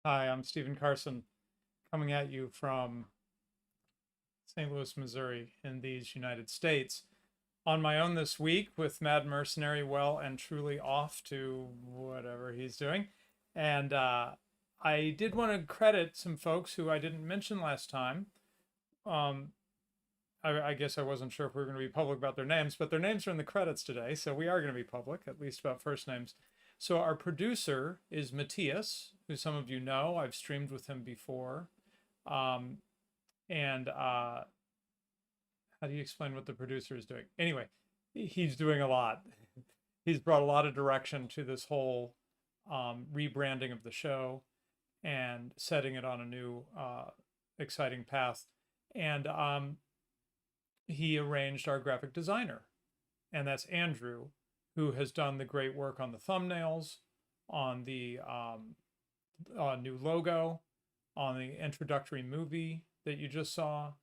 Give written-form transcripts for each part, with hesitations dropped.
Hi, I'm Stephen Carson, coming at you from St. Louis, Missouri, in these United States. On my own this week with Mad Mercenary well and truly off to whatever he's doing. And I did want to credit some folks who I didn't mention last time. Um, I guess I wasn't sure if we were going to be public about their names, but their names are in the credits today, so we are going to be public, at least about first names. So our producer is Matthias, who some of you know. I've streamed with him before. Um, and how do you explain what the producer is doing? Anyway, he's doing a lot. He's brought a lot of direction to this whole rebranding of the show and setting it on a new exciting path. And he arranged our graphic designer, and that's Andrew, who has done the great work on the thumbnails, on the new logo, on the introductory movie that you just saw,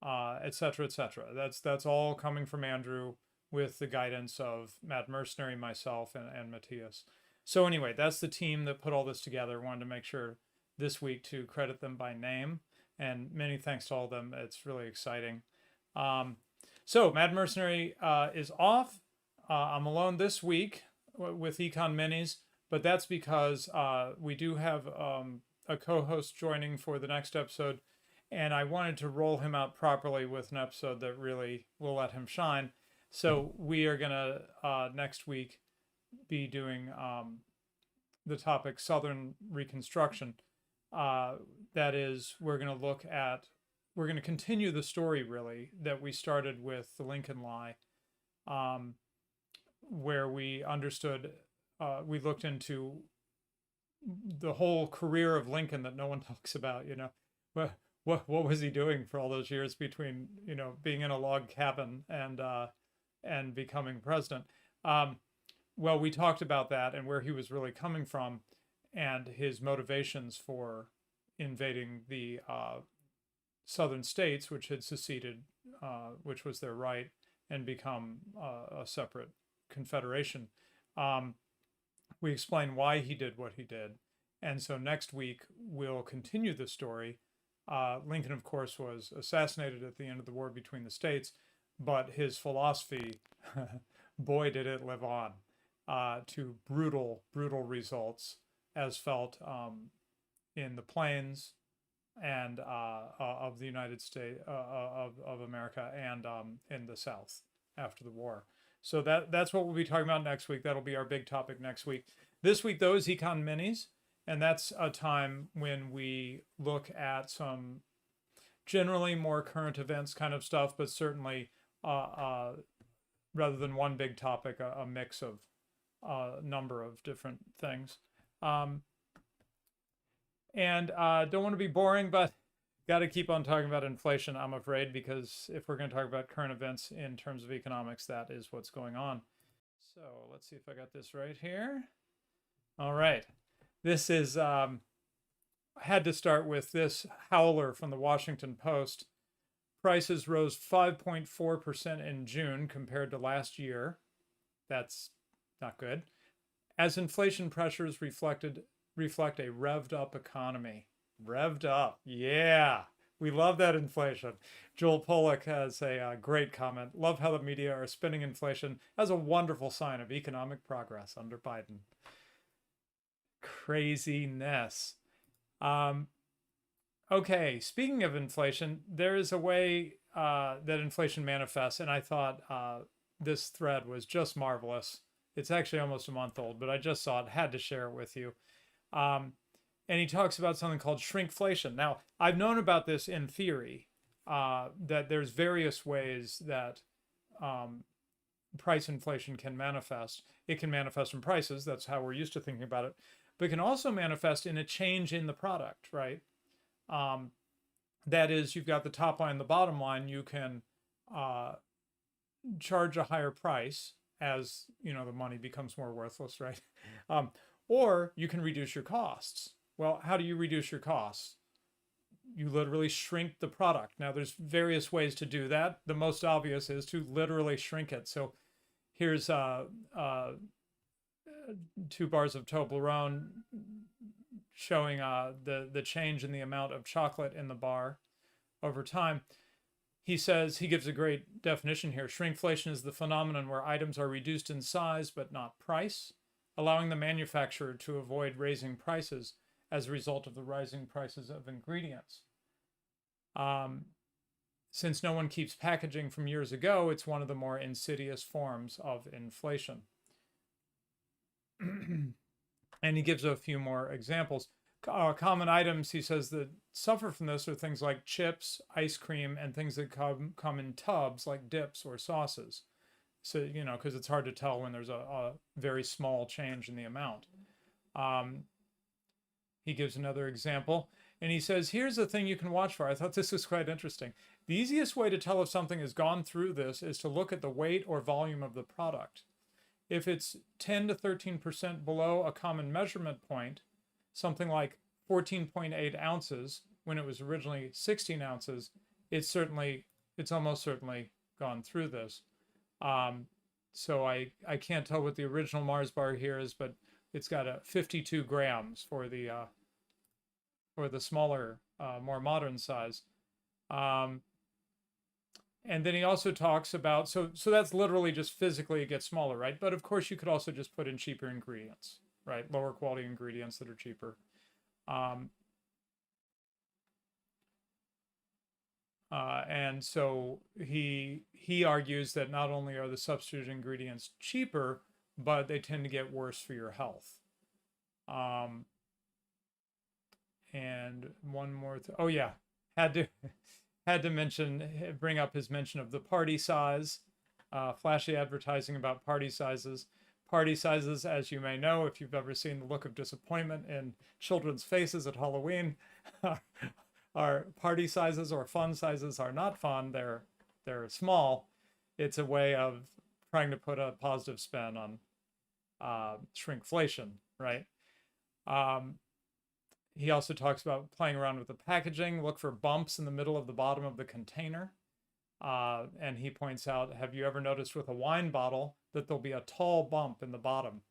et cetera, et cetera. That's all coming from Andrew with the guidance of Matt Mercenary, myself, and Matthias. So anyway, that's the team that put all this together. Wanted to make sure this week to credit them by name, and many thanks to all of them. It's really exciting. So Mad Mercenary is off. I'm alone this week with Econ Minis, but that's because we do have a co-host joining for the next episode, and I wanted to roll him out properly with an episode that really will let him shine. So we are gonna next week be doing the topic Southern Reconstruction. That is, we're going to continue the story really that we started with the Lincoln Lie, where we understood, we looked into the whole career of Lincoln that no one talks about. What was he doing for all those years between being in a log cabin and becoming president? Well, we talked about that and where he was really coming from, and his motivations for invading the southern states, which had seceded, which was their right, and become a separate confederation. We explain why he did what he did. And so next week, we'll continue the story. Lincoln, of course, was assassinated at the end of the war between the states, but his philosophy, boy, did it live on to brutal, brutal results as felt in the plains and of the United States, of America, and in the South after the war. So that's what we'll be talking about next week. That'll be our big topic next week. This week, though, is Econ Minis, and that's a time when we look at some generally more current events kind of stuff, but certainly rather than one big topic, a mix of a number of different things. And don't want to be boring, but got to keep on talking about inflation, I'm afraid, because if we're going to talk about current events in terms of economics, that is what's going on. So let's see if I got this right here. All right. This is, I had to start with this howler from the Washington Post. Prices rose 5.4% in June compared to last year. That's not good. As inflation pressures reflect a revved up economy. Revved up. Yeah. We love that inflation. Joel Pollack has a great comment. Love how the media are spinning inflation as a wonderful sign of economic progress under Biden. Craziness. Okay, speaking of inflation, there is a way that inflation manifests, and I thought this thread was just marvelous. It's actually almost a month old, but I just saw it, had to share it with you. And he talks about something called shrinkflation. Now, I've known about this in theory, that there's various ways that price inflation can manifest. It can manifest in prices. That's how we're used to thinking about it. But it can also manifest in a change in the product, right? That is, you've got the top line and the bottom line. You can charge a higher price as the money becomes more worthless, right? Or you can reduce your costs. Well, how do you reduce your costs? You literally shrink the product. Now, there's various ways to do that. The most obvious is to literally shrink it. So here's 2 bars of Toblerone showing the change in the amount of chocolate in the bar over time. He says, he gives a great definition here. Shrinkflation is the phenomenon where items are reduced in size but not price, allowing the manufacturer to avoid raising prices as a result of the rising prices of ingredients. Since no one keeps packaging from years ago, it's one of the more insidious forms of inflation. And he gives a few more examples. Common items, he says, that suffer from this are things like chips, ice cream, and things that come in tubs like dips or sauces. So, you know, because it's hard to tell when there's a very small change in the amount. He gives another example, and he says, here's the thing you can watch for. I thought this was quite interesting. The easiest way to tell if something has gone through this is to look at the weight or volume of the product. If it's 10 to 13% below a common measurement point, something like 14.8 ounces when it was originally 16 ounces, it's almost certainly gone through this. So I can't tell what the original Mars bar here is, but it's got a 52 grams for the smaller, more modern size. And then he also talks about, so that's literally just physically it gets smaller, right? But of course you could also just put in cheaper ingredients, right? Lower quality ingredients that are cheaper. And so he argues that not only are the substitute ingredients cheaper, but they tend to get worse for your health. And one more thing. Oh yeah, had to bring up his mention of the party size, flashy advertising about party sizes. Party sizes, as you may know, if you've ever seen the look of disappointment in children's faces at Halloween, our party sizes or fun sizes are not fun. They're small. It's a way of trying to put a positive spin on shrinkflation, right? He also talks about playing around with the packaging. Look for bumps in the middle of the bottom of the container. And he points out, have you ever noticed with a wine bottle that there'll be a tall bump in the bottom?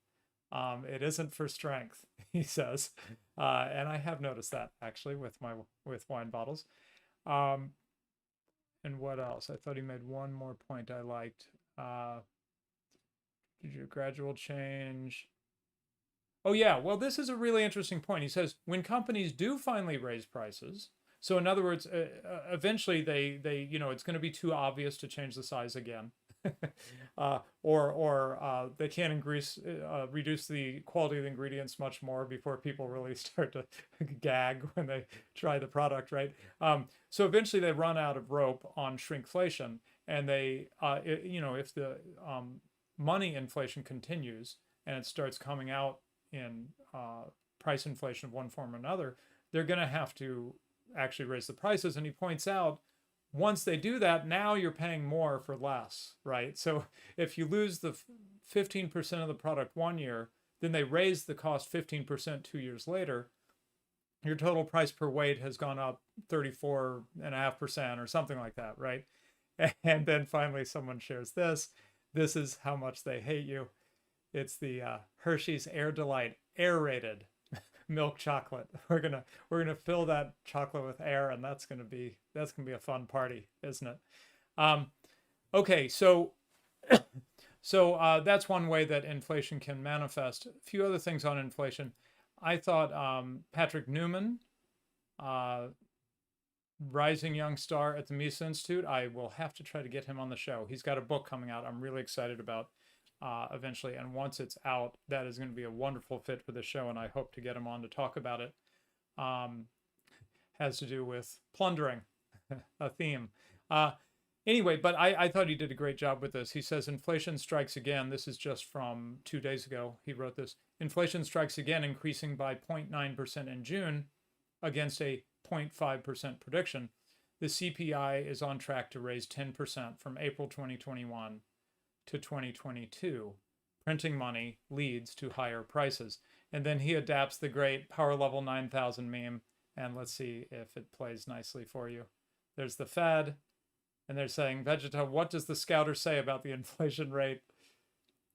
It isn't for strength, he says. And I have noticed that actually with wine bottles. And what else? I thought he made one more point I liked. Did you gradual change? Oh yeah, well, this is a really interesting point. He says, when companies do finally raise prices, so in other words, eventually they it's going to be too obvious to change the size again, or they can't reduce the quality of the ingredients much more before people really start to gag when they try the product, right? So eventually they run out of rope on shrinkflation, and they, if the money inflation continues and it starts coming out in price inflation of one form or another, they're going to have to actually raise the prices. And he points out, once they do that, now you're paying more for less, right? So if you lose the 15% of the product 1 year, then they raise the cost 15% 2 years later, your total price per weight has gone up 34.5% or something like that, right? And then finally someone shares this. This is how much they hate you. It's the Hershey's Air Delight aerated milk chocolate. We're gonna fill that chocolate with air, and that's gonna be a fun party, isn't it? Okay, so that's one way that inflation can manifest. A few other things on inflation. I thought Patrick Newman, rising young star at the Mises Institute. I will have to try to get him on the show. He's got a book coming out I'm really excited about. Eventually, and once it's out, that is going to be a wonderful fit for the show, and I hope to get him on to talk about it. Has to do with plundering, a theme. Anyway, but I thought he did a great job with this. He says, inflation strikes again. This is just from 2 days ago. He wrote this. Inflation strikes again, increasing by 0.9% in June against a 0.5% prediction. The CPI is on track to raise 10% from April 2021 to 2022. Printing money leads to higher prices. And then he adapts the great power level 9000 meme, and let's see if it plays nicely for you. There's the Fed, and they're saying, Vegeta, what does the scouter say about the inflation rate?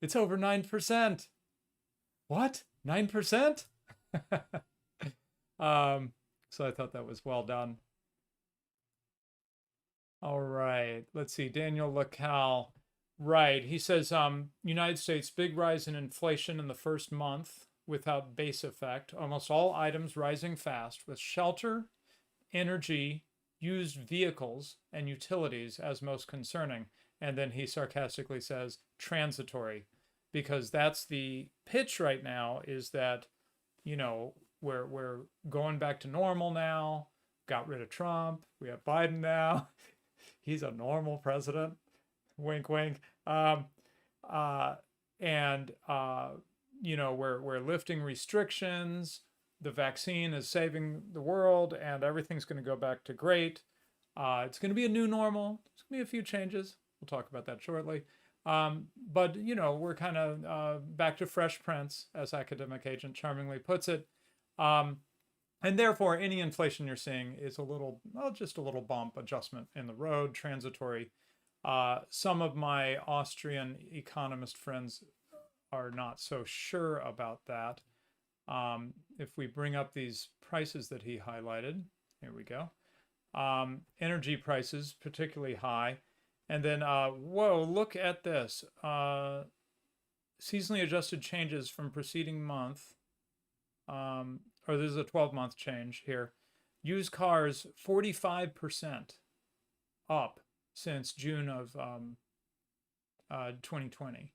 It's over 9%. What? 9%? So I thought that was well done. All right, let's see. Daniel Lacal. Right. He says, United States, big rise in inflation in the first month without base effect. Almost all items rising fast, with shelter, energy, used vehicles, and utilities as most concerning. And then he sarcastically says, transitory, because that's the pitch right now, is that, you know, we're going back to normal now. Got rid of Trump. We have Biden now. He's a normal president. Wink, wink. Um, and you know, we're lifting restrictions. The vaccine is saving the world, and everything's going to go back to great. It's going to be a new normal. There's going to be a few changes. We'll talk about that shortly. But you know, we're kind of back to Fresh Prince, as Academic Agent charmingly puts it. And therefore, any inflation you're seeing is a little, well, just a little bump adjustment in the road, transitory. Some of my Austrian economist friends are not so sure about that. If we bring up these prices that he highlighted, here we go. Energy prices, particularly high. And then, whoa, look at this. Seasonally adjusted changes from preceding month. Or this is a 12-month change here. Used cars, 45% up since June of 2020.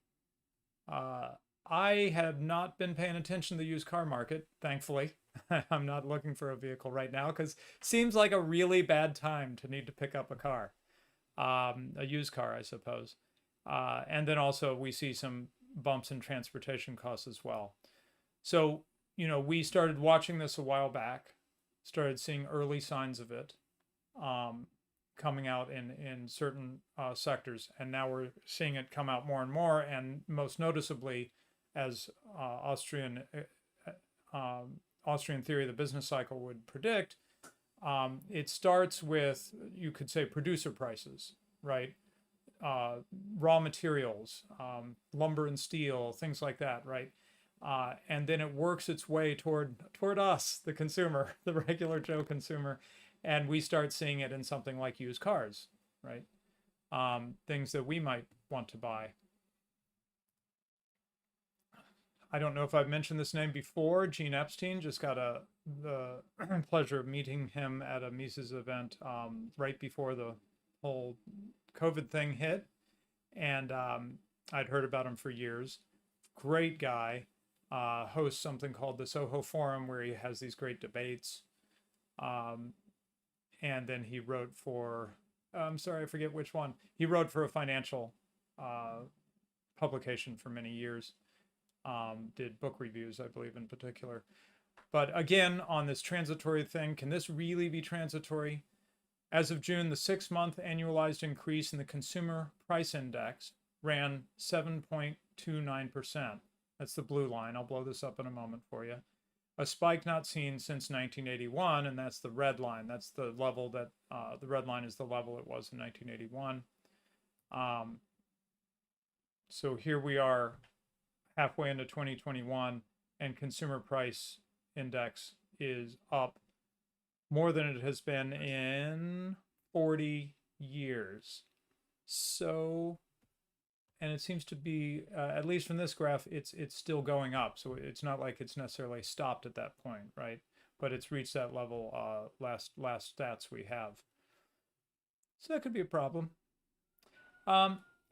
I have not been paying attention to the used car market, thankfully. I'm not looking for a vehicle right now because it seems like a really bad time to need to pick up a car, a used car, I suppose. And then also we see some bumps in transportation costs as well. So, you know, we started watching this a while back, started seeing early signs of it coming out in certain sectors. And now we're seeing it come out more and more. And most noticeably, as Austrian theory of the business cycle would predict, it starts with, you could say, producer prices, right? Raw materials, lumber and steel, things like that, right? And then it works its way toward us, the consumer, the regular Joe consumer, and we start seeing it in something like used cars, right? Things that we might want to buy. I don't know if I've mentioned this name before. Gene Epstein, just got the pleasure of meeting him at a Mises event right before the whole COVID thing hit, and I'd heard about him for years. Great guy. Hosts something called the Soho Forum, where he has these great debates. And then he wrote for, I'm sorry, I forget which one. He wrote for a financial publication for many years. Did book reviews, I believe, in particular. But again, on this transitory thing, can this really be transitory? As of June, the 6-month annualized increase in the Consumer Price Index ran 7.29%. That's the blue line. I'll blow this up in a moment for you. A spike not seen since 1981, and that's the red line. That's the level that, the red line is the level it was in 1981. So here we are halfway into 2021, and Consumer Price Index is up more than it has been in 40 years. So, and it seems to be, at least from this graph, it's still going up. So it's not like it's necessarily stopped at that point, right? But it's reached that level last stats we have. So that could be a problem.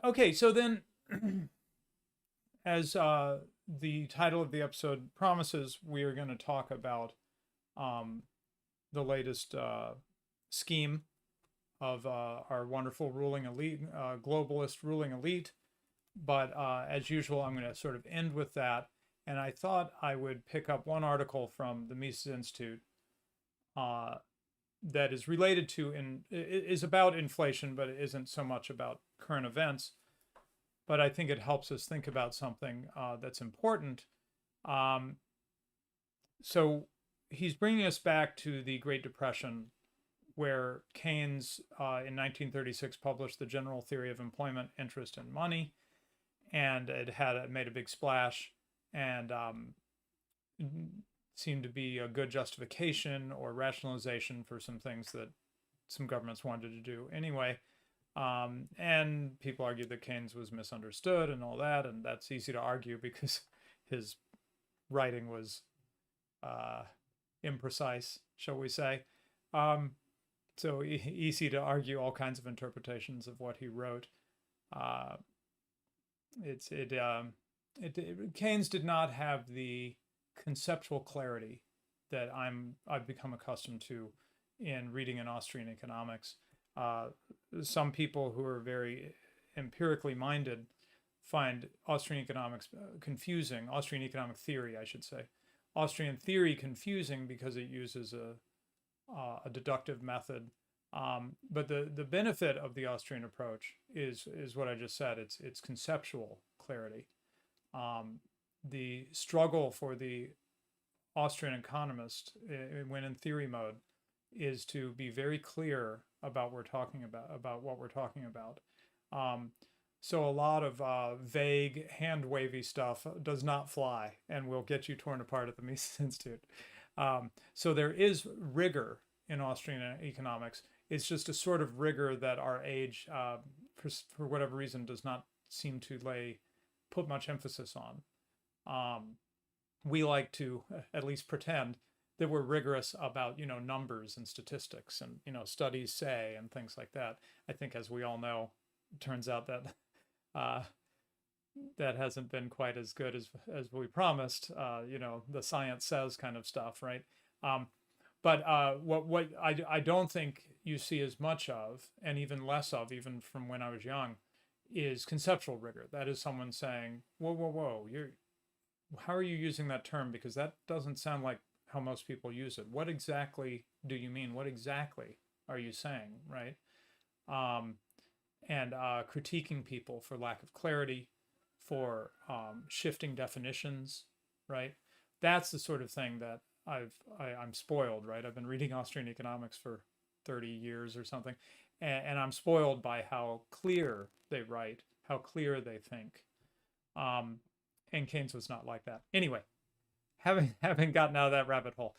Okay, so then, as the title of the episode promises, we are going to talk about the latest scheme of our wonderful ruling elite, globalist ruling elite. But as usual, I'm going to sort of end with that. And I thought I would pick up one article from the Mises Institute that is related to, is about inflation, but it isn't so much about current events. But I think it helps us think about something that's important. So he's bringing us back to the Great Depression, where Keynes in 1936 published the General Theory of Employment, Interest, and Money. And it made a big splash. and seemed to be a good justification or rationalization for some things that some governments wanted to do anyway. And people argued that Keynes was misunderstood and all that, and that's easy to argue because his writing was imprecise, shall we say. So easy to argue all kinds of interpretations of what he wrote. Keynes did not have the conceptual clarity that I've become accustomed to in reading in Austrian economics. Some people who are very empirically minded find Austrian economics confusing, Austrian economic theory, I should say. Austrian theory confusing because it uses a deductive method. But the benefit of the Austrian approach is what I just said. It's conceptual clarity. The struggle for the Austrian economist when in theory mode is to be very clear about what we're talking about. So a lot of vague, hand-wavy stuff does not fly and will get you torn apart at the Mises Institute. So there is rigor in Austrian economics. It's just a sort of rigor that our age, for whatever reason, does not seem to put much emphasis on. We like to at least pretend that we're rigorous about, numbers and statistics and, studies say and things like that. I think, as we all know, it turns out that that hasn't been quite as good as we promised. The science says kind of stuff, right? But what I don't think you see as much of, and even less of, even from when I was young, is conceptual rigor. That is someone saying, whoa, how are you using that term? Because that doesn't sound like how most people use it. What exactly do you mean? What exactly are you saying, right? And critiquing people for lack of clarity, for shifting definitions, right? That's the sort of thing that I'm spoiled, right? I've been reading Austrian economics for 30 years or something, and I'm spoiled by how clear they write, how clear they think. And Keynes was not like that. Anyway, having gotten out of that rabbit hole,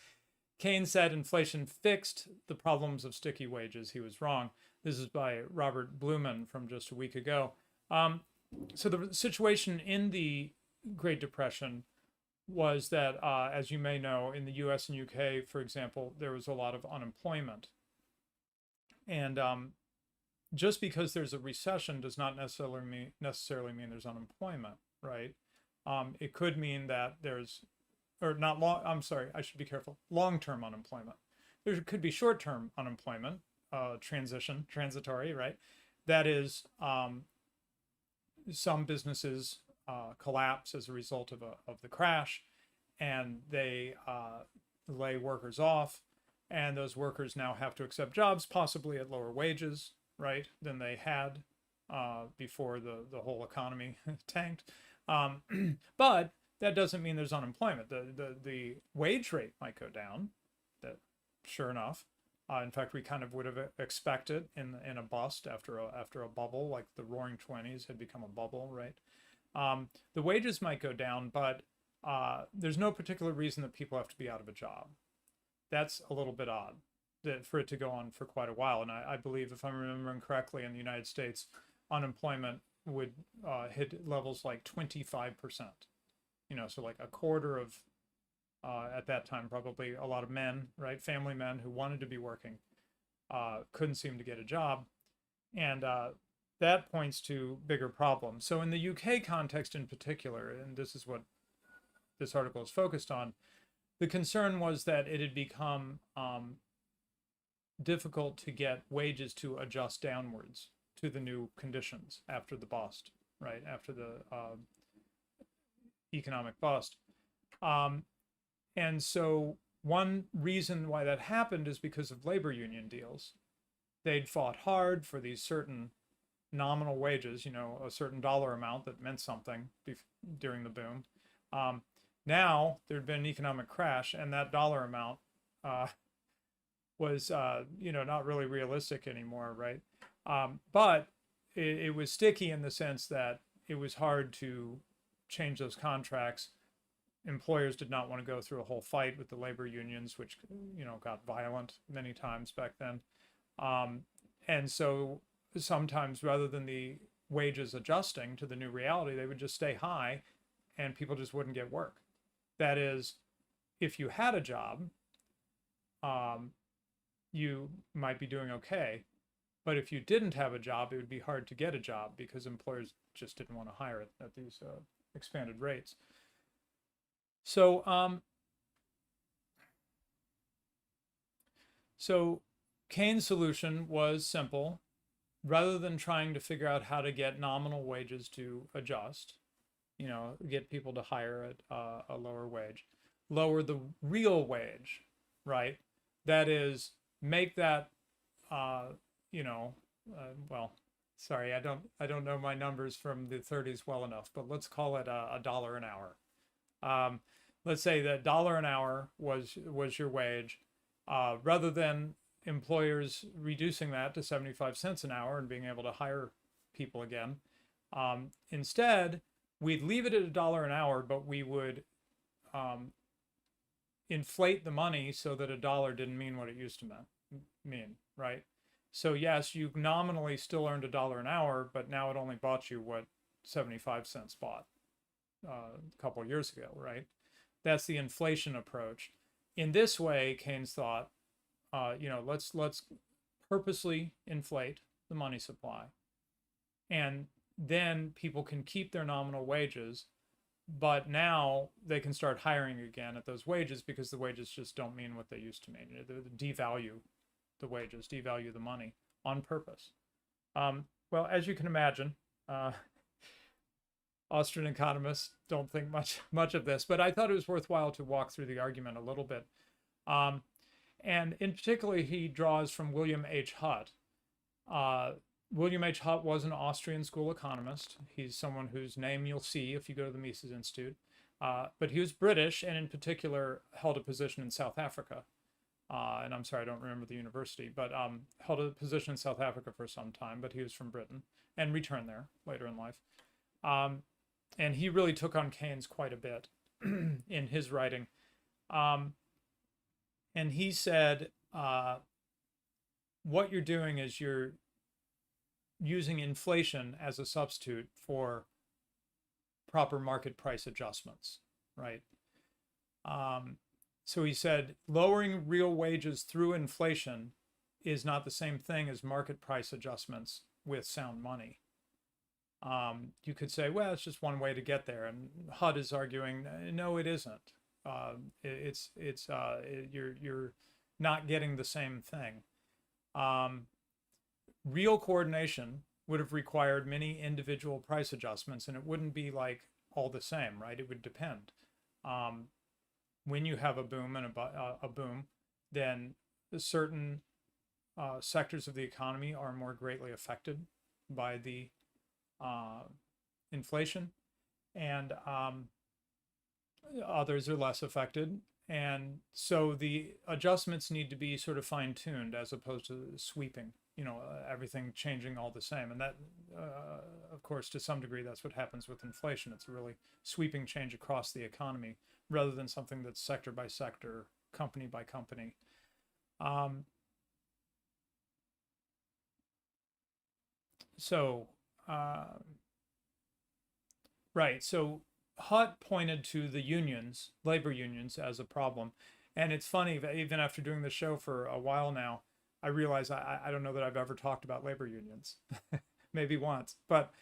Keynes said inflation fixed the problems of sticky wages. He was wrong. This is by Robert Blumen from just a week ago. So the situation in the Great Depression was that, as you may know, in the US and UK, for example, there was a lot of unemployment. And just because there's a recession does not necessarily mean there's unemployment, right? It could mean that there's, or not long, I'm sorry, I should be careful, long-term unemployment. There could be short-term unemployment, transitory, right? That is, some businesses collapse as a result of the crash, and they lay workers off, and those workers now have to accept jobs, possibly at lower wages, right, than they had before the whole economy tanked. But that doesn't mean there's unemployment. The wage rate might go down. That, sure enough. In fact, we kind of would have expected in a bust after a bubble, like the Roaring '20s had become a bubble, right? The wages might go down, but there's no particular reason that people have to be out of a job. That's a little bit odd for it to go on for quite a while. And I believe, if I'm remembering correctly, in the United States, unemployment would hit levels like 25%. So like a quarter of, at that time, probably a lot of men, right, family men who wanted to be working, couldn't seem to get a job. And that points to bigger problems. So in the UK context in particular, and this is what this article is focused on, the concern was that it had become difficult to get wages to adjust downwards to the new conditions after the bust, right, after the economic bust. And so one reason why that happened is because of labor union deals. They'd fought hard for these certain nominal wages, a certain dollar amount that meant something during the boom. Now there'd been an economic crash, and that dollar amount was, not really realistic anymore, right? But it was sticky in the sense that it was hard to change those contracts employers did not want to go through a whole fight with the labor unions, which, got violent many times back then. And so sometimes rather than the wages adjusting to the new reality, they would just stay high and people just wouldn't get work. That is, if you had a job, you might be doing okay. But if you didn't have a job, it would be hard to get a job because employers just didn't want to hire it at these expanded rates. So, so Keynes' solution was simple. Rather than trying to figure out how to get nominal wages to adjust, get people to hire at a lower wage, lower the real wage, right? That is, make that, well, sorry, I don't know my numbers from the 30s well enough, but let's call it a dollar an hour. Let's say that $1 an hour was your wage, rather than employers reducing that to 75 cents an hour and being able to hire people again. Instead, we'd leave it at $1 an hour, but we would inflate the money so that $1 didn't mean what it used to mean, right? So yes, you nominally still earned $1 an hour, but now it only bought you what 75 cents bought a couple of years ago, right? That's the inflation approach. In this way, Keynes thought, let's purposely inflate the money supply, and then people can keep their nominal wages, but now they can start hiring again at those wages because the wages just don't mean what they used to mean. They devalue the wages, devalue the money on purpose. Well, as you can imagine, Austrian economists don't think much of this, but I thought it was worthwhile to walk through the argument a little bit. And in particular, he draws from William H. Hutt. William H. Hutt was an Austrian school economist. He's someone whose name you'll see if you go to the Mises Institute. But he was British and in particular held a position in South Africa. And I'm sorry, I don't remember the university, but held a position in South Africa for some time, but he was from Britain and returned there later in life. And he really took on Keynes quite a bit in his writing. And he said, what you're doing is you're using inflation as a substitute for proper market price adjustments, right? So he said, lowering real wages through inflation is not the same thing as market price adjustments with sound money. You could say, well, it's just one way to get there. And Hutt is arguing, no, it isn't. You're not getting the same thing. Real coordination would have required many individual price adjustments, and it wouldn't be like all the same, right? It would depend. When you have a boom and a boom, then certain sectors of the economy are more greatly affected by the inflation, and others are less affected. And so the adjustments need to be sort of fine-tuned as opposed to sweeping, everything changing all the same. And that, of course, to some degree, that's what happens with inflation. It's a really sweeping change across the economy rather than something that's sector by sector, company by company. Right. So Hutt pointed to the unions, labor unions, as a problem. And it's funny that even after doing the show for a while now, I realize I don't know that I've ever talked about labor unions, maybe once. But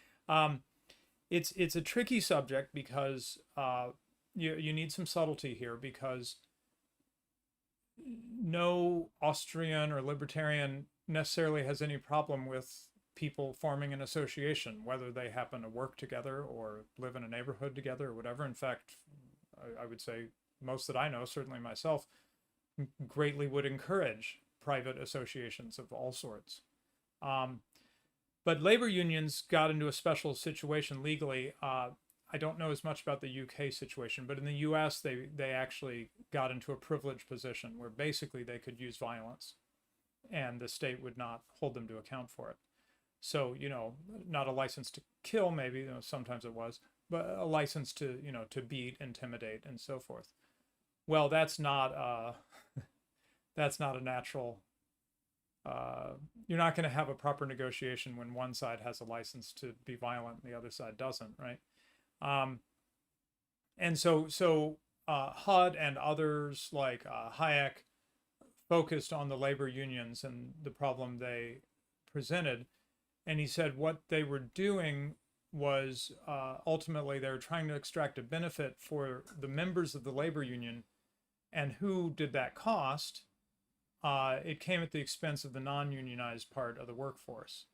it's a tricky subject because you need some subtlety here, because no Austrian or libertarian necessarily has any problem with people forming an association, whether they happen to work together or live in a neighborhood together or whatever. In fact, I would say most that I know, certainly myself, greatly would encourage private associations of all sorts. But labor unions got into a special situation legally. I don't know as much about the UK situation, but in the US, they actually got into a privileged position where basically they could use violence and the state would not hold them to account for it. So, not a license to kill, maybe, sometimes it was, but a license to, to beat, intimidate, and so forth. Well, that's not that's not a natural. You're not going to have a proper negotiation when one side has a license to be violent and the other side doesn't, right? And so HUD and others like Hayek focused on the labor unions and the problem they presented. And he said what they were doing was ultimately they were trying to extract a benefit for the members of the labor union. And who did that cost? It came at the expense of the non-unionized part of the workforce.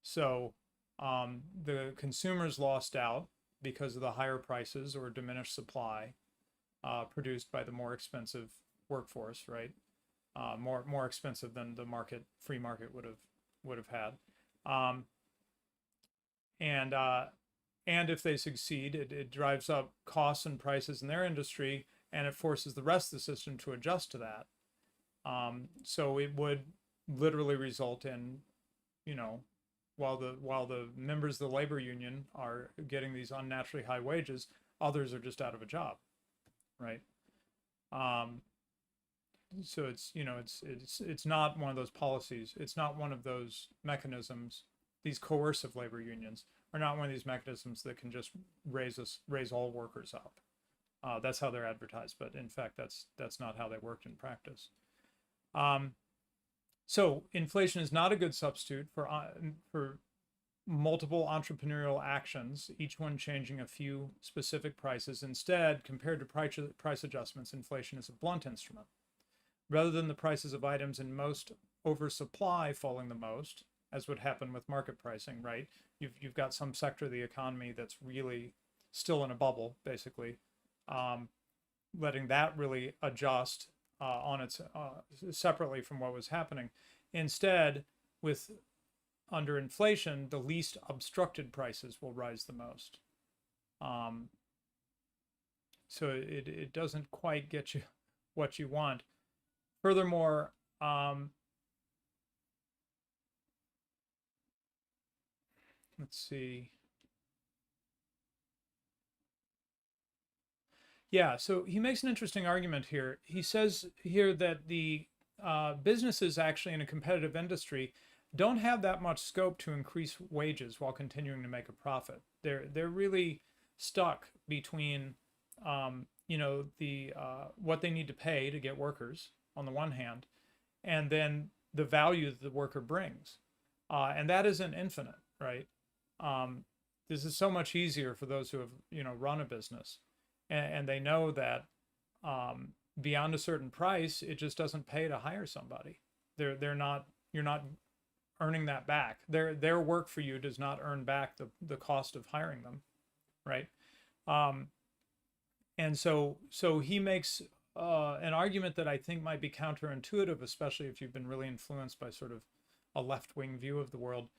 So the consumers lost out because of the higher prices or diminished supply produced by the more expensive workforce, right? More expensive than the free market would have had. And if they succeed, it drives up costs and prices in their industry, and it forces the rest of the system to adjust to that. So it would literally result in, while the members of the labor union are getting these unnaturally high wages, others are just out of a job, right? So it's not one of those policies. It's not one of those mechanisms. These coercive labor unions are not one of these mechanisms that can just raise all workers up. That's how they're advertised, but in fact, that's not how they worked in practice. So inflation is not a good substitute for multiple entrepreneurial actions, each one changing a few specific prices. Instead, compared to price adjustments, inflation is a blunt instrument. Rather than the prices of items in most oversupply falling the most, as would happen with market pricing, right? You've got some sector of the economy that's really still in a bubble, basically, letting that really adjust on its separately from what was happening. Instead, under inflation, the least obstructed prices will rise the most. So it doesn't quite get you what you want. Furthermore, let's see. Yeah, so he makes an interesting argument here. He says here that the businesses actually in a competitive industry don't have that much scope to increase wages while continuing to make a profit. They're really stuck between what they need to pay to get workers on the one hand, and then the value that the worker brings, and that isn't infinite, right? This is so much easier for those who have run a business, and they know that beyond a certain price, it just doesn't pay to hire somebody. You're not earning that back. Their work for you does not earn back the cost of hiring them, right? And so he makes an argument that I think might be counterintuitive, especially if you've been really influenced by sort of a left-wing view of the world,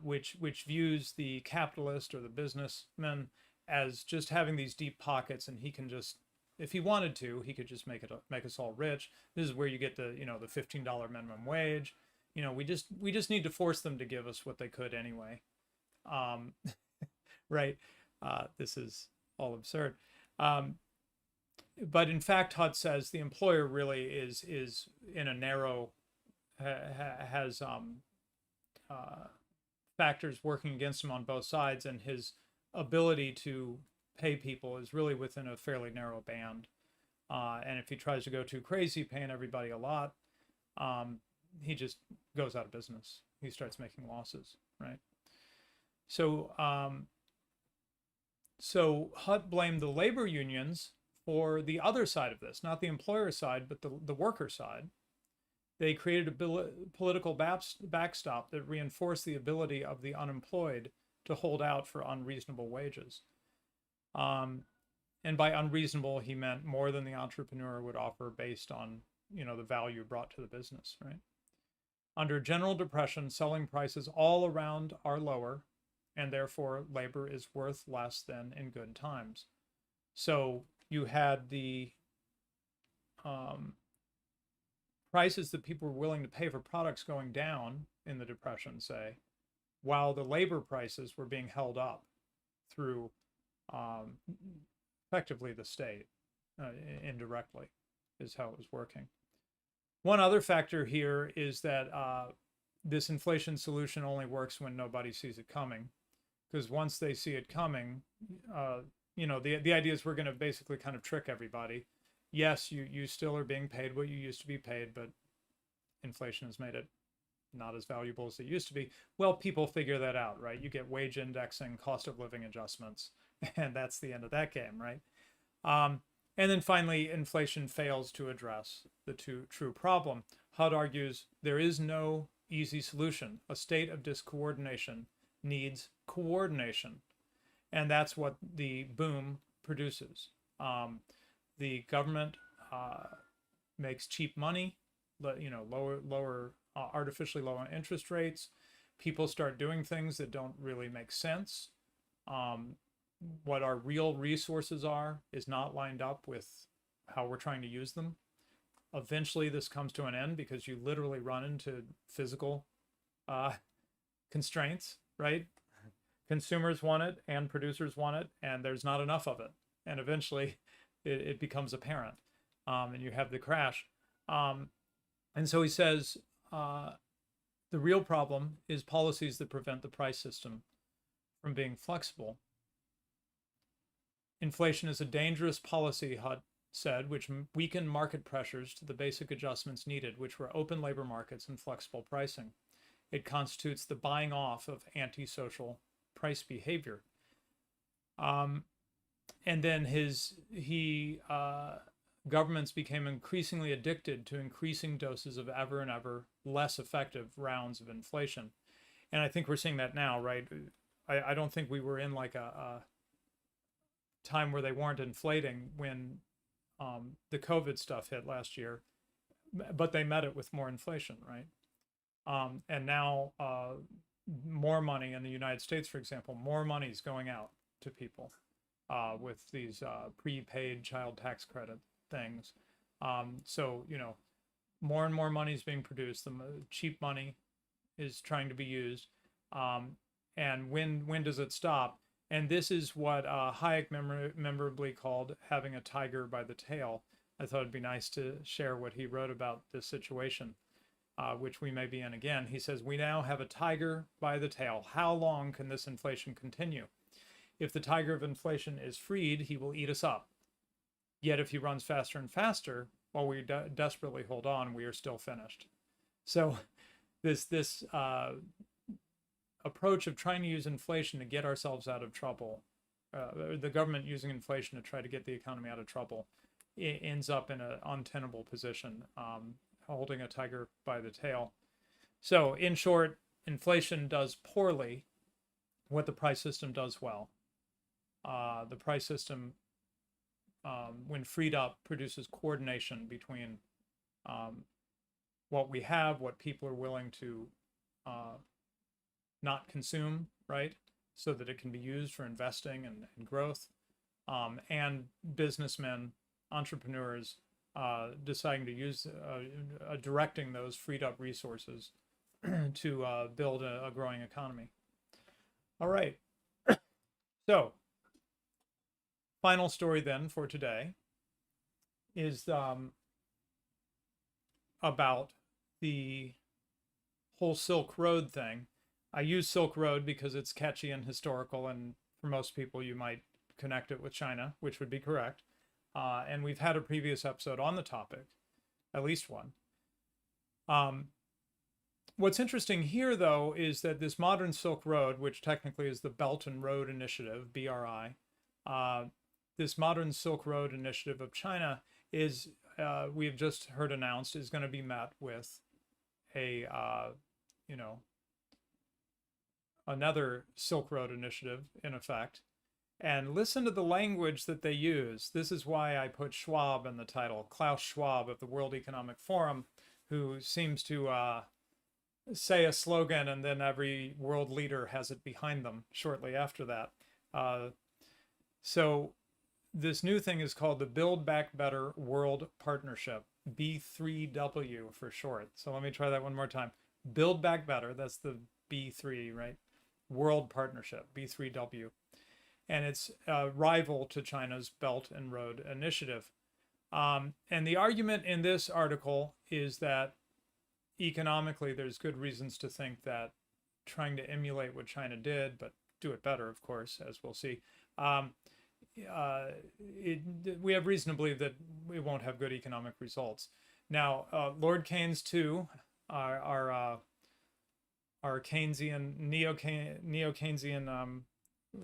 which views the capitalist or the businessman as just having these deep pockets, and he can just, if he wanted to, he could just make us all rich. This is where you get the the $15 minimum wage. We just need to force them to give us what they could anyway, right? This is all absurd. But in fact, HUD says the employer really is in a narrow, has factors working against him on both sides, and his ability to pay people is really within a fairly narrow band. And if he tries to go too crazy, paying everybody a lot, he just goes out of business. He starts making losses, right? So HUD blamed the labor unions for the other side of this, not the employer side, but the worker side. They created a political backstop that reinforced the ability of the unemployed to hold out for unreasonable wages. And by unreasonable, he meant more than the entrepreneur would offer based on the value brought to the business, right? Under general depression, selling prices all around are lower, and therefore labor is worth less than in good times. So you had the prices that people were willing to pay for products going down in the Depression, say, while the labor prices were being held up through um, effectively the state, indirectly, is how it was working. One other factor here is that this inflation solution only works when nobody sees it coming, because once they see it coming, the idea is we're going to basically kind of trick everybody. Yes, you still are being paid what you used to be paid, but inflation has made it not as valuable as it used to be. Well, people figure that out, right? You get wage indexing, cost of living adjustments, and that's the end of that game, right? And then finally, inflation fails to address the true problem. HUD argues there is no easy solution. A state of discoordination needs coordination. And that's what the boom produces. The government makes cheap money, lower artificially low interest rates. People start doing things that don't really make sense. What our real resources are is not lined up with how we're trying to use them. Eventually, this comes to an end because you literally run into physical constraints, right? Consumers want it and producers want it, and there's not enough of it. And eventually, it becomes apparent, and you have the crash. And so he says the real problem is policies that prevent the price system from being flexible. Inflation is a dangerous policy, HUD said, which weakened market pressures to the basic adjustments needed, which were open labor markets and flexible pricing. It constitutes the buying off of antisocial price behavior. And then governments became increasingly addicted to increasing doses of ever and ever less effective rounds of inflation. And I think we're seeing that now, right? I don't think we were in like a time where they weren't inflating when the COVID stuff hit last year, but they met it with more inflation, right? And now more money in the United States, for example, more money is going out to people with these prepaid child tax credit things. So, more and more money is being produced. The cheap money is trying to be used. And when does it stop? And this is what Hayek memorably called having a tiger by the tail. I thought it'd be nice to share what he wrote about this situation, which we may be in again. He says, we now have a tiger by the tail. How long can this inflation continue? If the tiger of inflation is freed, he will eat us up. Yet if he runs faster and faster, while we desperately hold on, we are still finished. So this approach of trying to use inflation to get ourselves out of trouble, the government using inflation to try to get the economy out of trouble, it ends up in an untenable position, holding a tiger by the tail. So in short, inflation does poorly what the price system does well. The price system, when freed up, produces coordination between what we have, what people are willing to not consume, right? So that it can be used for investing and growth, and businessmen, entrepreneurs deciding to use, directing those freed up resources to build a growing economy. All right. So, final story then for today is about the whole Silk Road thing. I use Silk Road because it's catchy and historical, and for most people you might connect it with China, which would be correct. And we've had a previous episode on the topic, at least one. What's interesting here, though, is that this modern Silk Road, which technically is the Belt and Road Initiative, BRI, this modern Silk Road Initiative of China is, we have just heard announced, is going to be met with a, another Silk Road Initiative, in effect. And listen to the language that they use. This is why I put Schwab in the title, Klaus Schwab of the World Economic Forum, who seems to say a slogan and then every world leader has it behind them shortly after that. So this new thing is called the Build Back Better World Partnership, B3W for short. So let me try that one more time. Build Back Better, that's the B3, right? World Partnership, B3W. and it's a rival to China's Belt and Road Initiative. And the argument in this article is that economically, there's good reasons to think that trying to emulate what China did, but do it better, of course, as we'll see, we have reason to believe that we won't have good economic results. Now, Lord Keynes, too, our Keynesian, neo-Keynesian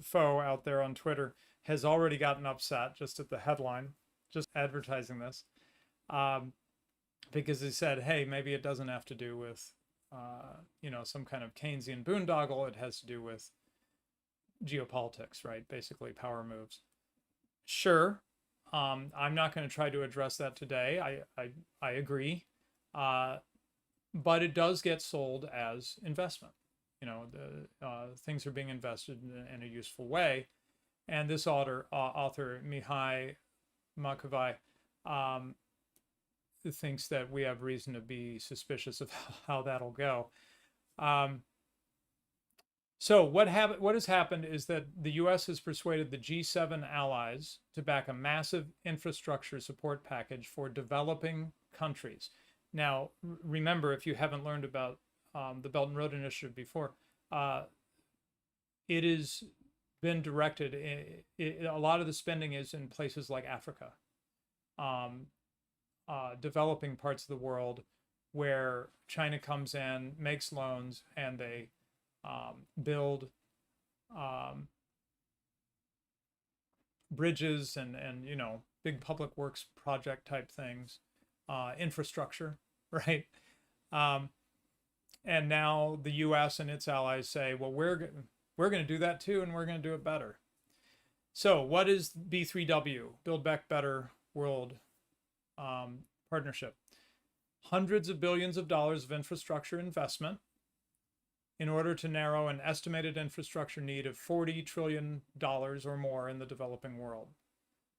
foe out there on Twitter, has already gotten upset just at the headline, just advertising this, because he said, hey, maybe it doesn't have to do with, some kind of Keynesian boondoggle. It has to do with geopolitics, right? Basically, power moves. Sure. I'm not going to try to address that today. I agree. But it does get sold as investment. Things are being invested in a useful way. And this author Mihai Makovai, thinks that we have reason to be suspicious of how that'll go. So what has happened is that the U.S. has persuaded the G7 allies to back a massive infrastructure support package for developing countries. Now, remember, if you haven't learned about the Belt and Road Initiative before, it has been directed, a lot of the spending is in places like Africa, developing parts of the world where China comes in, makes loans, and they build bridges and big public works project type things, infrastructure, right? And now the U.S. and its allies say, well, we're going to do that too, and we're going to do it better. So what is B3W, Build Back Better World Partnership? Hundreds of billions of dollars of infrastructure investment in order to narrow an estimated infrastructure need of $40 trillion or more in the developing world.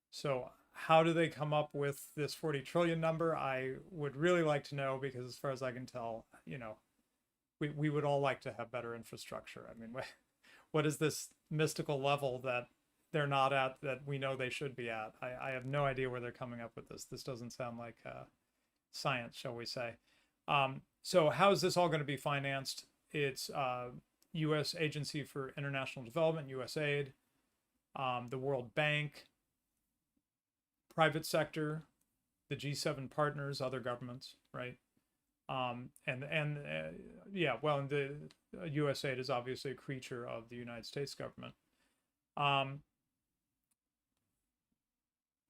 So how do they come up with this 40 trillion number? I would really like to know, because as far as I can tell, we would all like to have better infrastructure. I mean, what is this mystical level that they're not at that we know they should be at? I have no idea where they're coming up with this. This doesn't sound like science, shall we say. So how is this all going to be financed? It's U.S. Agency for International Development, USAID, the World Bank, private sector, the G7 partners, other governments, right? And the USAID is obviously a creature of the United States government.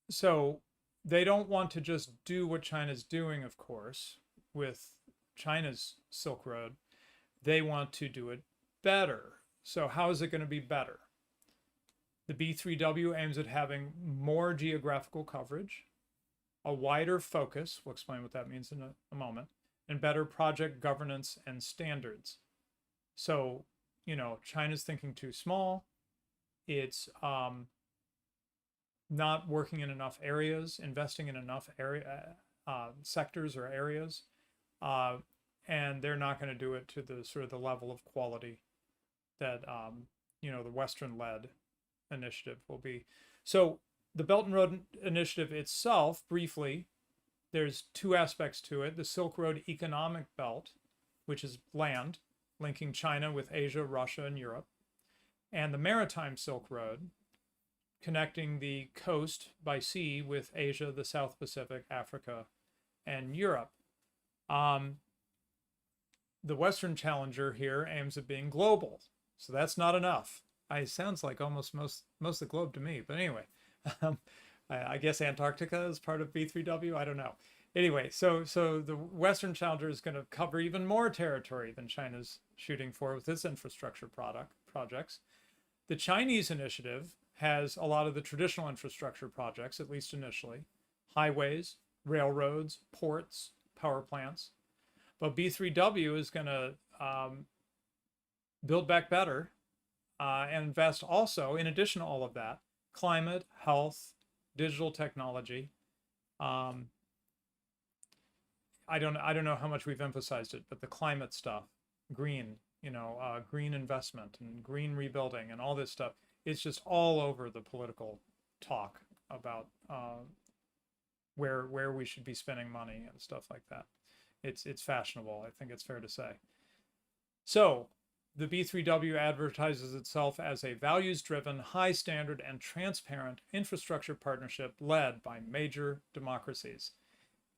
So they don't want to just do what China's doing, of course, with China's Silk Road. They want to do it better. So how is it going to be better? The B3W aims at having more geographical coverage, a wider focus, we'll explain what that means in a moment, and better project governance and standards. So, China's thinking too small. It's not working in enough areas, investing in enough sectors or areas. And they're not going to do it to the sort of the level of quality that, the Western-led initiative will be. So the Belt and Road Initiative itself, briefly, there's two aspects to it. The Silk Road Economic Belt, which is land, linking China with Asia, Russia, and Europe, and the Maritime Silk Road, connecting the coast by sea with Asia, the South Pacific, Africa, and Europe. The Western challenger here aims at being global, so that's not enough. It sounds like almost most of the globe to me, but anyway, I guess Antarctica is part of B3W. I don't know. Anyway, so the Western challenger is going to cover even more territory than China's shooting for with its infrastructure projects. The Chinese initiative has a lot of the traditional infrastructure projects, at least initially: highways, railroads, ports, power plants. But B3W is going to build back better and invest also, in addition to all of that, climate, health, digital technology. I don't know how much we've emphasized it, but the climate stuff, green, green investment and green rebuilding and all this stuff it's just all over the political talk about where we should be spending money and stuff like that. It's fashionable, I think it's fair to say. So the B3W advertises itself as a values-driven, high-standard, and transparent infrastructure partnership led by major democracies.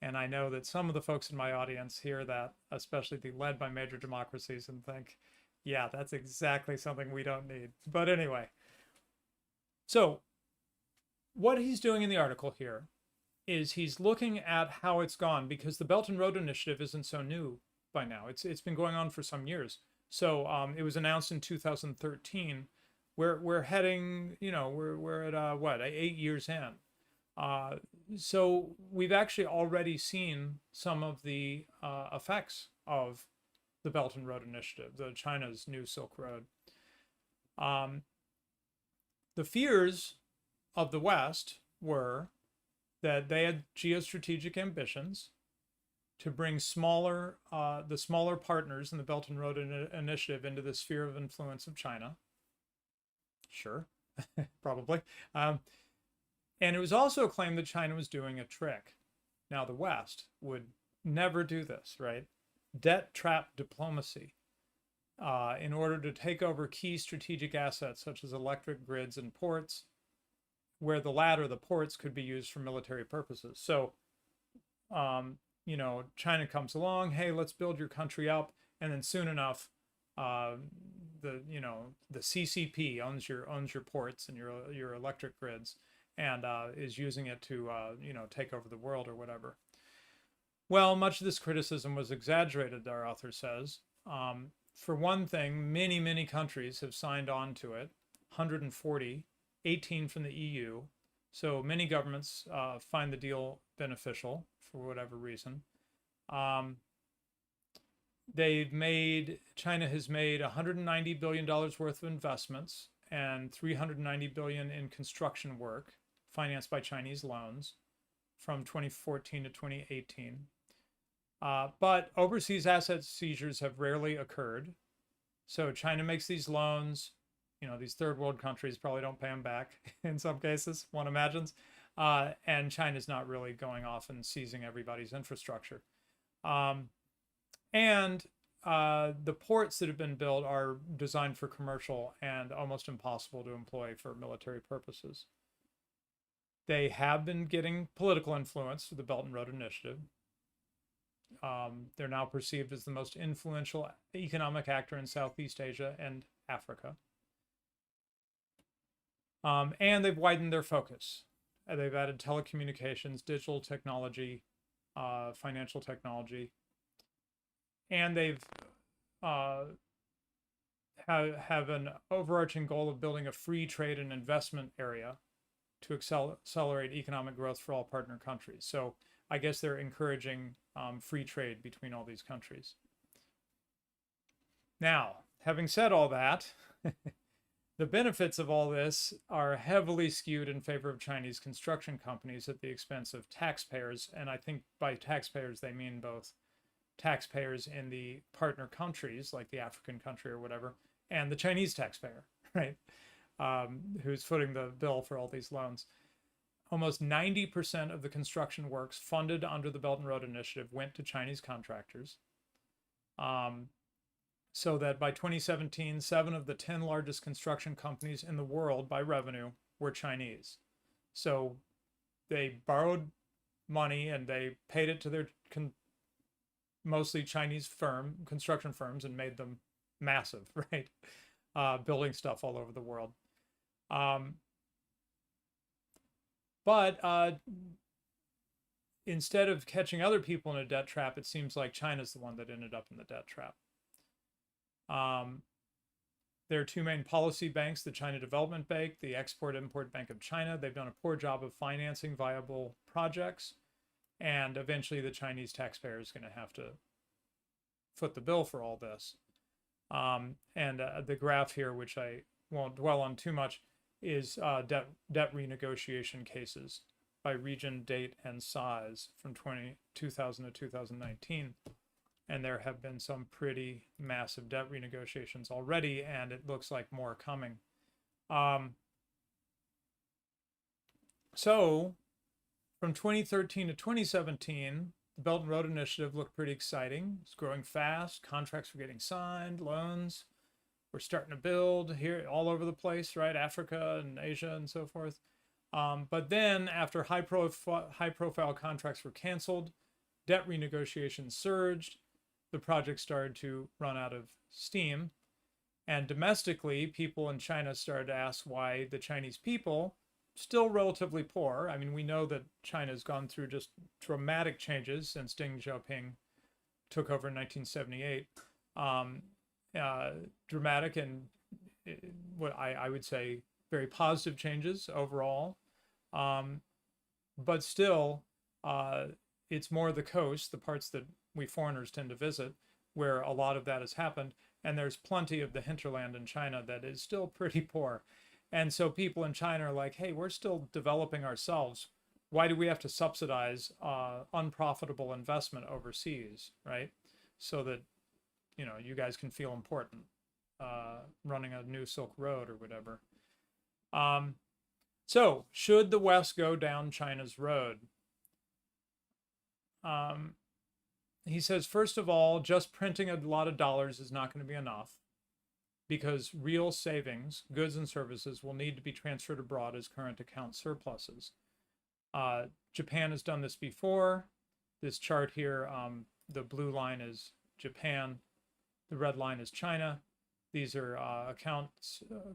And I know that some of the folks in my audience hear that, especially the led by major democracies, and think, yeah, that's exactly something we don't need. But anyway, so what he's doing in the article here is he's looking at how it's gone, because the Belt and Road Initiative isn't so new by now. It's been going on for some years. So it was announced in 2013. We're heading, we're at what, 8 years in. So we've actually already seen some of the effects of the Belt and Road Initiative, China's new Silk Road. The fears of the West were that they had geostrategic ambitions to bring the smaller partners in the Belt and Road Initiative into the sphere of influence of China. Sure, probably. And it was also claimed that China was doing a trick. Now, the West would never do this, right? Debt trap diplomacy in order to take over key strategic assets such as electric grids and ports, where the latter, the ports, could be used for military purposes. So, China comes along, hey, let's build your country up, and then soon enough, the CCP owns your ports and your electric grids, and is using it to take over the world or whatever. Well, much of this criticism was exaggerated, our author says. For one thing, many countries have signed on to it, 140, 18 from the EU. So many governments find the deal beneficial for whatever reason. China has made $190 billion worth of investments and $390 billion in construction work financed by Chinese loans from 2014 to 2018. But overseas asset seizures have rarely occurred. So China makes these loans. These third world countries probably don't pay them back in some cases, one imagines. And China's not really going off and seizing everybody's infrastructure. And the ports that have been built are designed for commercial and almost impossible to employ for military purposes. They have been getting political influence through the Belt and Road Initiative. They're now perceived as the most influential economic actor in Southeast Asia and Africa. And they've widened their focus. They've added telecommunications, digital technology, financial technology, and they've have an overarching goal of building a free trade and investment area to accelerate economic growth for all partner countries. So I guess they're encouraging free trade between all these countries. Now, having said all that, the benefits of all this are heavily skewed in favor of Chinese construction companies at the expense of taxpayers. And I think by taxpayers, they mean both taxpayers in the partner countries, like the African country or whatever, and the Chinese taxpayer, right? Who's footing the bill for all these loans. Almost 90% of the construction works funded under the Belt and Road Initiative went to Chinese contractors. So that by 2017, 7 of the 10 largest construction companies in the world by revenue were Chinese. So they borrowed money and they paid it to their mostly Chinese construction firms, and made them massive, right? Building stuff all over the world. But instead of catching other people in a debt trap, it seems like China's the one that ended up in the debt trap. There are 2 main policy banks, the China Development Bank, the Export-Import Bank of China. They've done a poor job of financing viable projects. And eventually the Chinese taxpayer is going to have to foot the bill for all this. The graph here, which I won't dwell on too much, is debt renegotiation cases by region, date, and size from 2000 to 2019. And there have been some pretty massive debt renegotiations already, and it looks like more coming. Um, so from 2013 to 2017, the Belt and Road Initiative looked pretty exciting. It's growing fast. Contracts were getting signed, loans were starting to build here all over the place, right? Africa and Asia and so forth. But then after high profile contracts were canceled, debt renegotiations surged, the project started to run out of steam. And domestically, people in China started to ask why the Chinese people, still relatively poor. I mean, we know that China's gone through just dramatic changes since Deng Xiaoping took over in 1978. Dramatic and what I would say very positive changes overall. But still, it's more the coast, the parts that we foreigners tend to visit, where a lot of that has happened. And there's plenty of the hinterland in China that is still pretty poor. And so people in China are like, hey, we're still developing ourselves. Why do we have to subsidize unprofitable investment overseas, right? So that, you know, you guys can feel important running a new Silk Road or whatever. So should the West go down China's road? He says, first of all, just printing a lot of dollars is not going to be enough, because real savings, goods and services, will need to be transferred abroad as current account surpluses. Japan has done this before. This chart here, the blue line is Japan, the red line is China. These are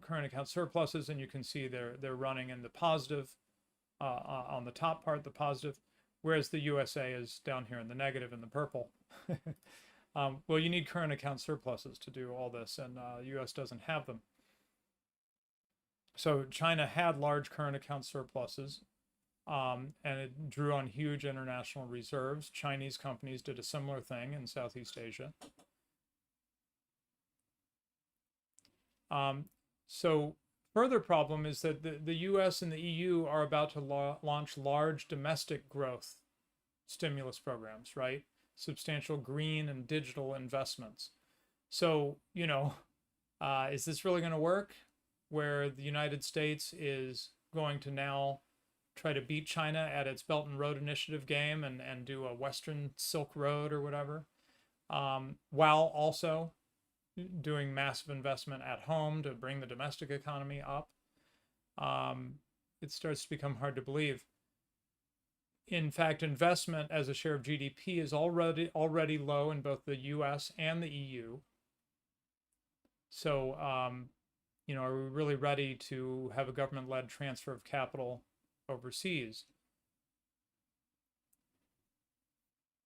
current account surpluses, and you can see they're running in the positive on the top part, the positive, whereas the USA is down here in the negative in the purple. Well, you need current account surpluses to do all this, and the US doesn't have them. So China had large current account surpluses, and it drew on huge international reserves. Chinese companies did a similar thing in Southeast Asia. So further problem is that the US and the EU are about to launch large domestic growth stimulus programs, right? Substantial green and digital investments. So, you know, is this really going to work? Where the United States is going to now try to beat China at its Belt and Road Initiative game and do a Western Silk Road or whatever, while also doing massive investment at home to bring the domestic economy up. It starts to become hard to believe. In fact, investment as a share of GDP is already low in both the US and the EU. So, you know, are we really ready to have a government-led transfer of capital overseas?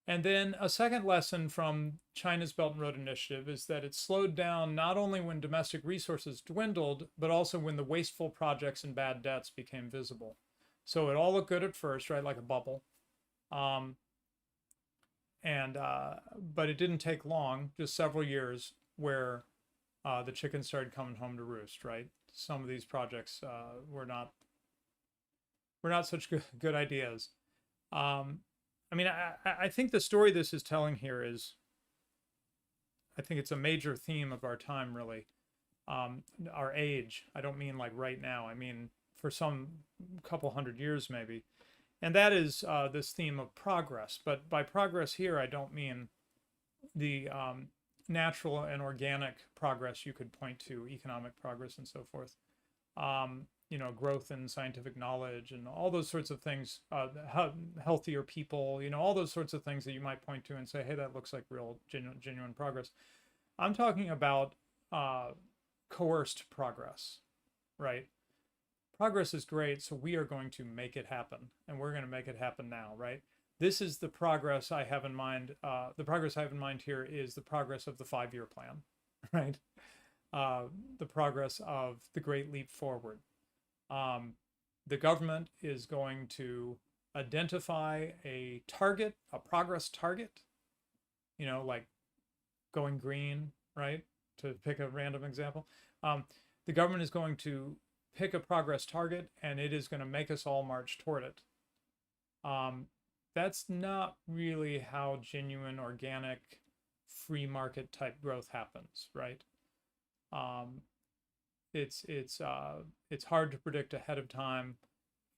And then a second lesson from China's Belt and Road Initiative is that it slowed down not only when domestic resources dwindled, but also when the wasteful projects and bad debts became visible. So it all looked good at first, right, like a bubble. But it didn't take long, just several years, where the chickens started coming home to roost, right? Some of these projects were not such good ideas. I mean, I think the story this is telling here is, I think it's a major theme of our time, really. Our age. I don't mean like right now. I mean for some couple hundred years maybe. And that is this theme of progress. But by progress here, I don't mean the natural and organic progress you could point to, economic progress and so forth. You know, growth in scientific knowledge and all those sorts of things, healthier people, you know, all those sorts of things that you might point to and say, hey, that looks like real genuine progress. I'm talking about coerced progress, right? Progress is great, so we are going to make it happen, and we're going to make it happen now, right? This is the progress I have in mind. The progress I have in mind here is the progress of the 5-year plan, right? The progress of the Great Leap Forward. The government is going to identify a target, a progress target, you know, like going green, right? To pick a random example. The government is going to pick a progress target, and it is going to make us all march toward it. That's not really how genuine, organic, free market type growth happens, right? It's hard to predict ahead of time.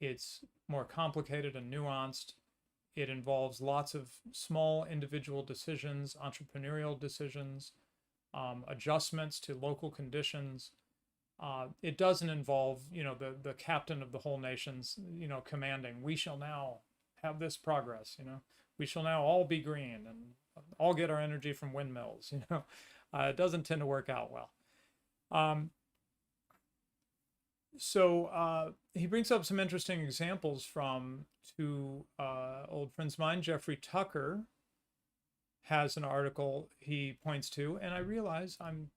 It's more complicated and nuanced. It involves lots of small individual decisions, entrepreneurial decisions, adjustments to local conditions. It doesn't involve, the captain of the whole nation's, commanding, we shall now have this progress, we shall now all be green and all get our energy from windmills, it doesn't tend to work out well. So he brings up some interesting examples from two old friends of mine. Jeffrey Tucker has an article he points to, and I realize I'm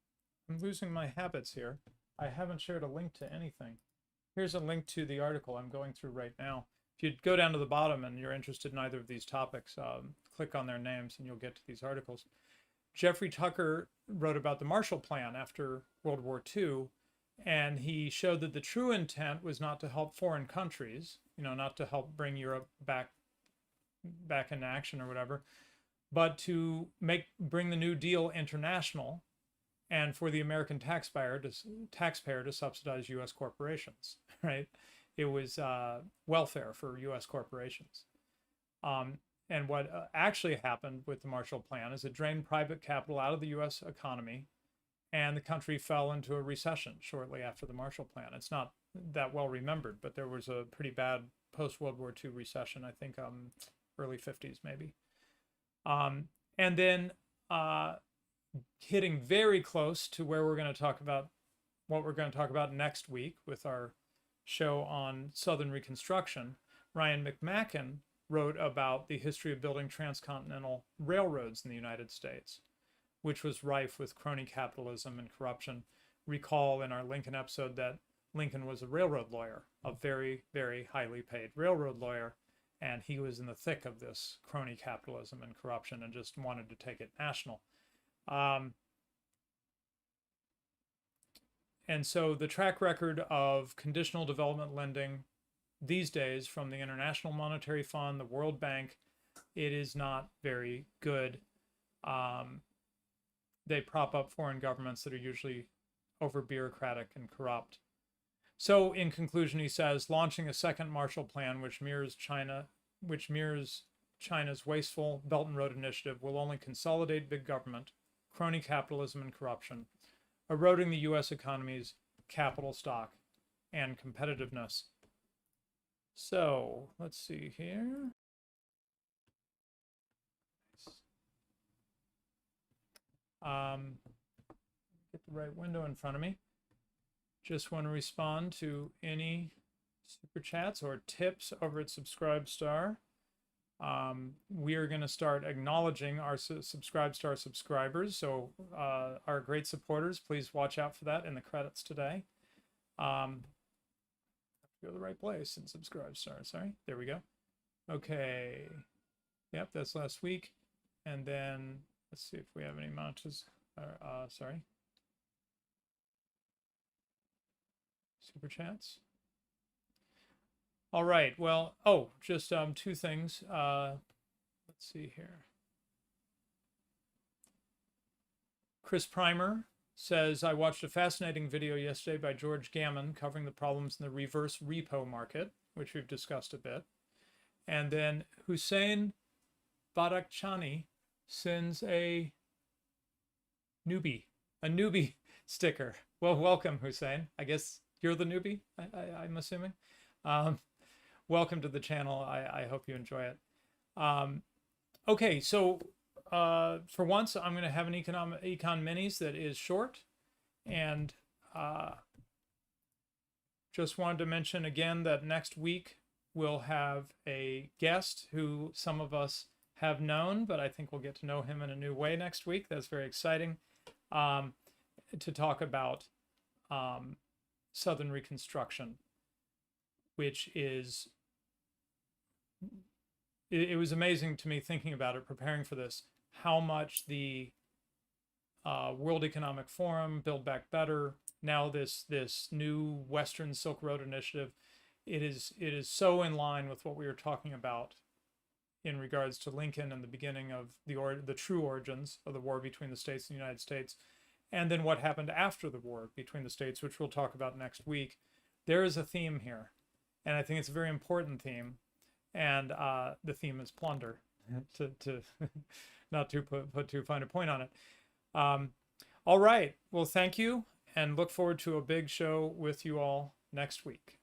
losing my habits here. I haven't shared a link to anything. Here's a link to the article I'm going through right now. If you go down to the bottom and you're interested in either of these topics, click on their names and you'll get to these articles. Jeffrey Tucker wrote about the Marshall Plan after World War II, and he showed that the true intent was not to help foreign countries, not to help bring Europe back into action or whatever, but to bring the New Deal international, and for the American taxpayer to subsidize U.S. corporations, right? It was welfare for U.S. corporations. And what actually happened with the Marshall Plan is it drained private capital out of the U.S. economy, and the country fell into a recession shortly after the Marshall Plan. It's not that well remembered, but there was a pretty bad post-World War II recession, I think early 50s maybe. And then hitting very close to where we're going to talk about what we're going to talk about next week with our show on Southern Reconstruction, Ryan McMacken wrote about the history of building transcontinental railroads in the United States, which was rife with crony capitalism and corruption. Recall in our Lincoln episode that Lincoln was a railroad lawyer, a very, very highly paid railroad lawyer, and he was in the thick of this crony capitalism and corruption and just wanted to take it national. And so the track record of conditional development lending these days from the International Monetary Fund, the World Bank, it is not very good. They prop up foreign governments that are usually over bureaucratic and corrupt. So in conclusion, he says, launching a second Marshall Plan, which mirrors China's wasteful Belt and Road Initiative, will only consolidate big government, crony capitalism and corruption, eroding the U.S. economy's capital stock and competitiveness. So let's see here. Get the right window in front of me. Just want to respond to any super chats or tips over at Subscribestar. We are going to start acknowledging our Subscribestar subscribers. So our great supporters, please watch out for that in the credits today. Go to the right place in Subscribestar. Sorry, there we go. Okay. Yep, that's last week. And then let's see if we have any sorry. Super chats. All right. Well, just two things. Let's see here. Chris Primer says, I watched a fascinating video yesterday by George Gammon covering the problems in the reverse repo market, which we've discussed a bit. And then Hussein Badakchani sends a newbie sticker. Well, welcome, Hussein. I guess you're the newbie, I'm assuming. Welcome to the channel. I hope you enjoy it. Okay, so for once, I'm going to have an econ minis that is short, and just wanted to mention again that next week we'll have a guest who some of us have known, but I think we'll get to know him in a new way next week. That's very exciting, to talk about Southern Reconstruction, which is, it was amazing to me thinking about it, preparing for this, how much the World Economic Forum, Build Back Better, now this new Western Silk Road Initiative, it is so in line with what we were talking about in regards to Lincoln and the beginning of the true origins of the war between the states and the United States. and then what happened after the war between the states, which we'll talk about next week. There is a theme here, and I think it's a very important theme, and the theme is plunder. To not to put too fine a point on it. All right. Well, thank you, and look forward to a big show with you all next week.